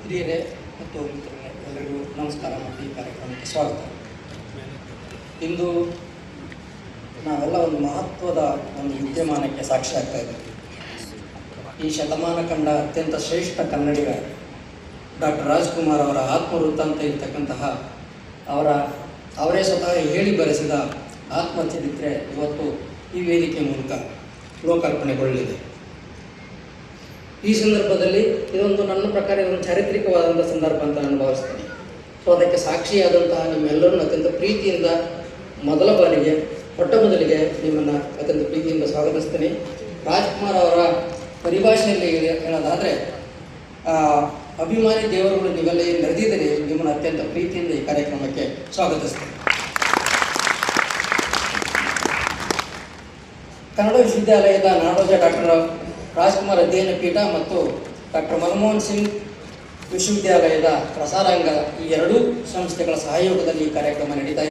ಹಿರಿಯರೇ ಮತ್ತು ಮಿತ್ರರೇ, ಎಲ್ಲರಿಗೂ ನಮಸ್ಕಾರ ಮತ್ತು ಈ ಕಾರ್ಯಕ್ರಮಕ್ಕೆ ಸ್ವಾಗತ. ಇಂದು ನಾವೆಲ್ಲ ಒಂದು ಮಹತ್ವದ ಒಂದು ವಿದ್ಯಮಾನಕ್ಕೆ ಸಾಕ್ಷಿ ಆಗ್ತಾ ಇದ್ದೇವೆ. ಈ ಶತಮಾನ ಕಂಡ ಅತ್ಯಂತ ಶ್ರೇಷ್ಠ ಕನ್ನಡಿಗ ಡಾಕ್ಟರ್ ರಾಜ್ಕುಮಾರ್ ಅವರ ಆತ್ಮವೃತ್ತ ಅಂತ ಇರ್ತಕ್ಕಂತಹ ಅವರೇ ಸ್ವತಃ ಹೇಳಿ ಬರೆಸಿದ ಆತ್ಮಚರಿತ್ರೆ ಇವತ್ತು ಈ ವೇದಿಕೆ ಮೂಲಕ ಲೋಕಾರ್ಪಣೆಗೊಳ್ಳಲಿದೆ. ಈ ಸಂದರ್ಭದಲ್ಲಿ ಇದೊಂದು ನನ್ನ ಪ್ರಕಾರ ಇದೊಂದು ಚಾರಿತ್ರಿಕವಾದಂಥ ಸಂದರ್ಭ ಅಂತ ನಾನು ಭಾವಿಸ್ತೇನೆ. ಸೊ ಅದಕ್ಕೆ ಸಾಕ್ಷಿಯಾದಂತಹ ನಿಮ್ಮೆಲ್ಲರನ್ನು ಅತ್ಯಂತ ಪ್ರೀತಿಯಿಂದ ಮೊಟ್ಟ ಮೊದಲಿಗೆ ನಿಮ್ಮನ್ನು ಅತ್ಯಂತ ಪ್ರೀತಿಯಿಂದ ಸ್ವಾಗತಿಸ್ತೇನೆ. ರಾಜ್ಕುಮಾರ್ ಅವರ ಪರಿಭಾಷೆಯಲ್ಲಿ ಹೇಳೋದಾದರೆ, ಅಭಿಮಾನಿ ದೇವರುಗಳು ನೀವೆಲ್ಲ ಏನು ನಡೆದಿದ್ದೀರಿ, ನಿಮ್ಮನ್ನು ಅತ್ಯಂತ ಪ್ರೀತಿಯಿಂದ ಈ ಕಾರ್ಯಕ್ರಮಕ್ಕೆ ಸ್ವಾಗತಿಸ್ತೇನೆ. ಕನ್ನಡ ವಿಶ್ವವಿದ್ಯಾಲಯದ ನಾಡೋಜ ಡಾಕ್ಟರ್ ರಾಜ್ಕುಮಾರ್ ಅಧ್ಯಯನ ಪೀಠ ಮತ್ತು ಡಾಕ್ಟರ್ ಮನಮೋಹನ್ ಸಿಂಗ್ ವಿಶ್ವವಿದ್ಯಾಲಯದ ಪ್ರಸಾರಾಂಗ ಈ ಎರಡೂ ಸಂಸ್ಥೆಗಳ ಸಹಯೋಗದಲ್ಲಿ ಈ ಕಾರ್ಯಕ್ರಮ ನಡೀತಾ ಇದೆ.